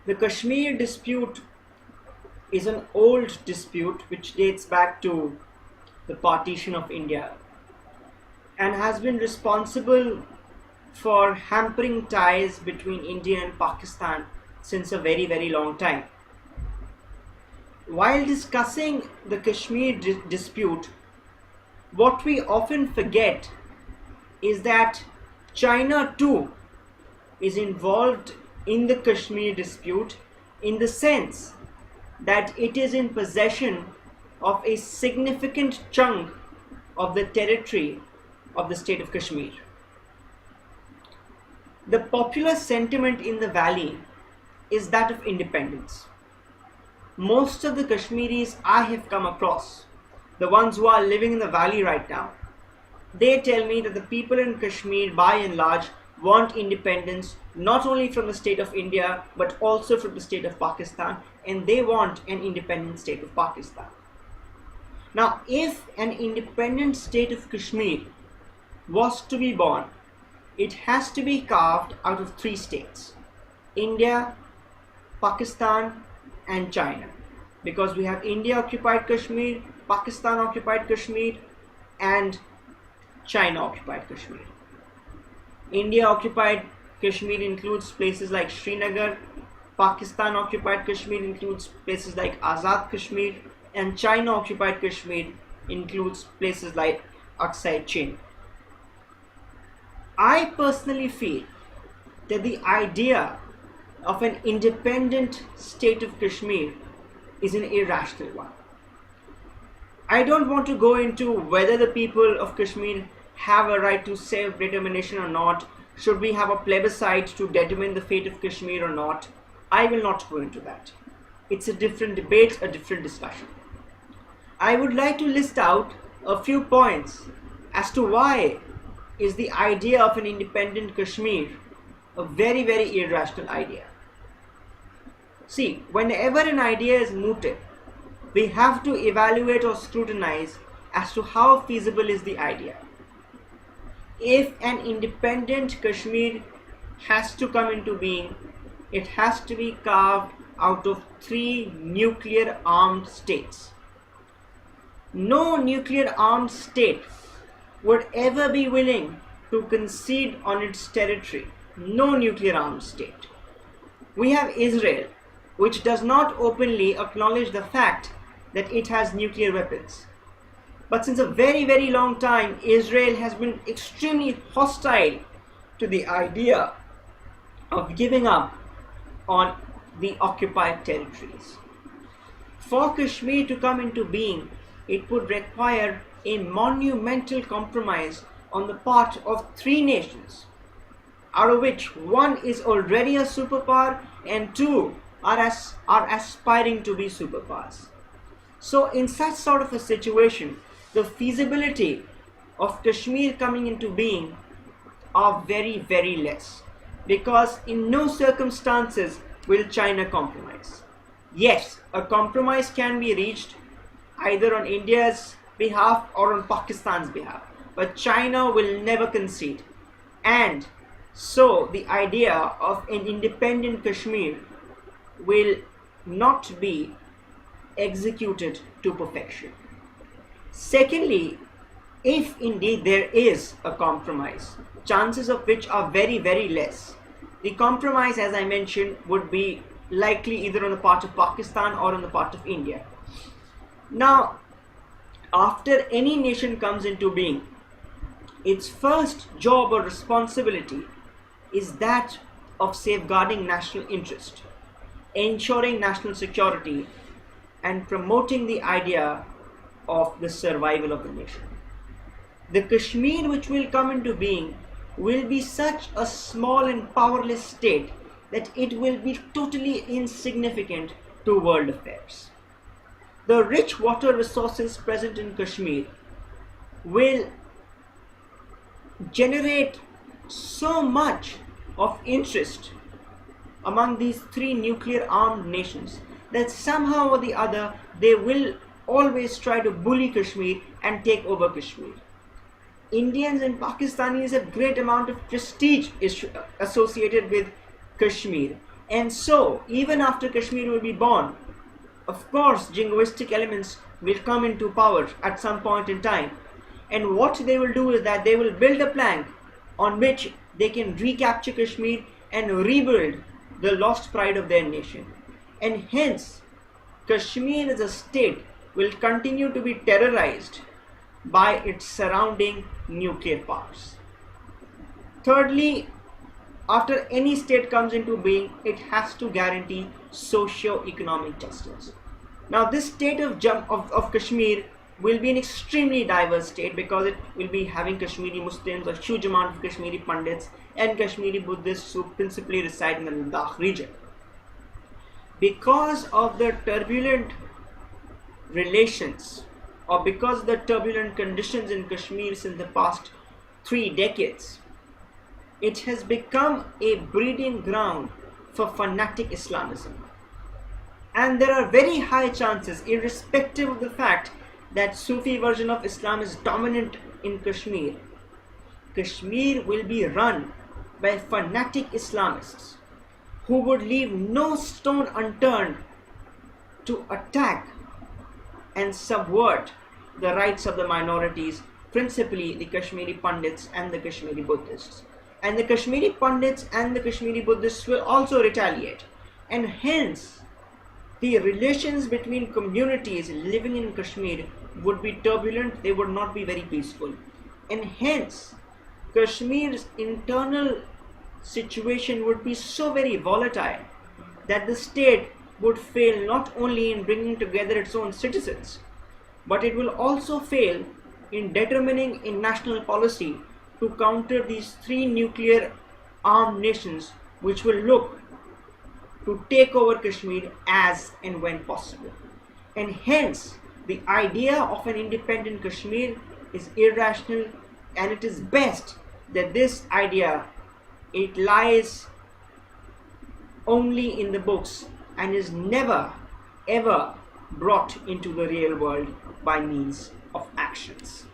The Kashmir dispute is an old dispute which dates back to the partition of India and has been responsible for hampering ties between India and Pakistan since a very, very long time. While discussing the Kashmir dispute, what we often forget is that China too is involved in the Kashmir dispute in the sense that it is in possession of a significant chunk of the territory of the state of Kashmir. The popular sentiment in the valley is that of independence. Most of the Kashmiris I have come across, the ones who are living in the valley right now, they tell me that the people in Kashmir by and large want independence not only from the state of India but also from the state of Pakistan, and they want an independent state of Pakistan. Now, if an independent state of Kashmir was to be born, it has to be carved out of three states: India, Pakistan and China, because we have India occupied Kashmir, Pakistan occupied Kashmir and China occupied Kashmir. India occupied Kashmir includes places like Srinagar, Pakistan occupied Kashmir includes places like Azad Kashmir, and China occupied Kashmir includes places like Aksai Chin. I personally feel that the idea of an independent state of Kashmir is an irrational one. I don't want to go into whether the people of Kashmir have a right to self-determination or not. Should we have a plebiscite to determine the fate of Kashmir or not? I will not go into that. It's a different debate, a different discussion. I would like to list out a few points as to why is the idea of an independent Kashmir a very, very irrational idea. See, whenever an idea is mooted, we have to evaluate or scrutinize as to how feasible is the idea. If an independent Kashmir has to come into being, it has to be carved out of three nuclear armed states. No nuclear armed state would ever be willing to concede on its territory. No nuclear armed state. We have Israel, which does not openly acknowledge the fact that it has nuclear weapons. But since a very, very long time, Israel has been extremely hostile to the idea of giving up on the occupied territories. For Kashmir to come into being, it would require a monumental compromise on the part of three nations, out of which one is already a superpower and two are aspiring to be superpowers. So in such sort of a situation, the feasibility of Kashmir coming into being are very, very less, because in no circumstances will China compromise. Yes, a compromise can be reached either on India's behalf or on Pakistan's behalf, but China will never concede. And so the idea of an independent Kashmir will not be executed to perfection. Secondly, if indeed there is a compromise, chances of which are very, very less, the compromise, as I mentioned, would be likely either on the part of Pakistan or on the part of India. Now, after any nation comes into being, its first job or responsibility is that of safeguarding national interest, ensuring national security, and promoting the idea of the survival of the nation. The Kashmir which will come into being will be such a small and powerless state that it will be totally insignificant to world affairs. The rich water resources present in Kashmir will generate so much of interest among these three nuclear armed nations that somehow or the other they will always try to bully Kashmir and take over Kashmir. Indians and Pakistanis have great amount of prestige associated with Kashmir, And so, even after Kashmir will be born, of course, jingoistic elements will come into power at some point in time. And what they will do is that they will build a plank on which they can recapture Kashmir and rebuild the lost pride of their nation. And hence, Kashmir as a state will continue to be terrorized by its surrounding nuclear powers. Thirdly, after any state comes into being, it has to guarantee socio-economic justice. Now, this state of Kashmir will be an extremely diverse state because it will be having Kashmiri Muslims, a huge amount of Kashmiri Pandits, and Kashmiri Buddhists who principally reside in the Ladakh region. Because of the turbulent relations, or because of the turbulent conditions in Kashmir since the past 3 decades, it has become a breeding ground for fanatic Islamism. And there are very high chances, irrespective of the fact that Sufi version of Islam is dominant in Kashmir, Kashmir will be run by fanatic Islamists who would leave no stone unturned to attack and subvert the rights of the minorities, principally the Kashmiri Pandits and the Kashmiri Buddhists. And the Kashmiri Pandits and the Kashmiri Buddhists will also retaliate. And hence, the relations between communities living in Kashmir would be turbulent, they would not be very peaceful. And hence, Kashmir's internal situation would be so very volatile that the state would fail not only in bringing together its own citizens, but it will also fail in determining a national policy to counter these 3 nuclear armed nations which will look to take over Kashmir as and when possible. And hence, the idea of an independent Kashmir is irrational, and it is best that this idea, it lies only in the books and is never ever brought into the real world by means of actions.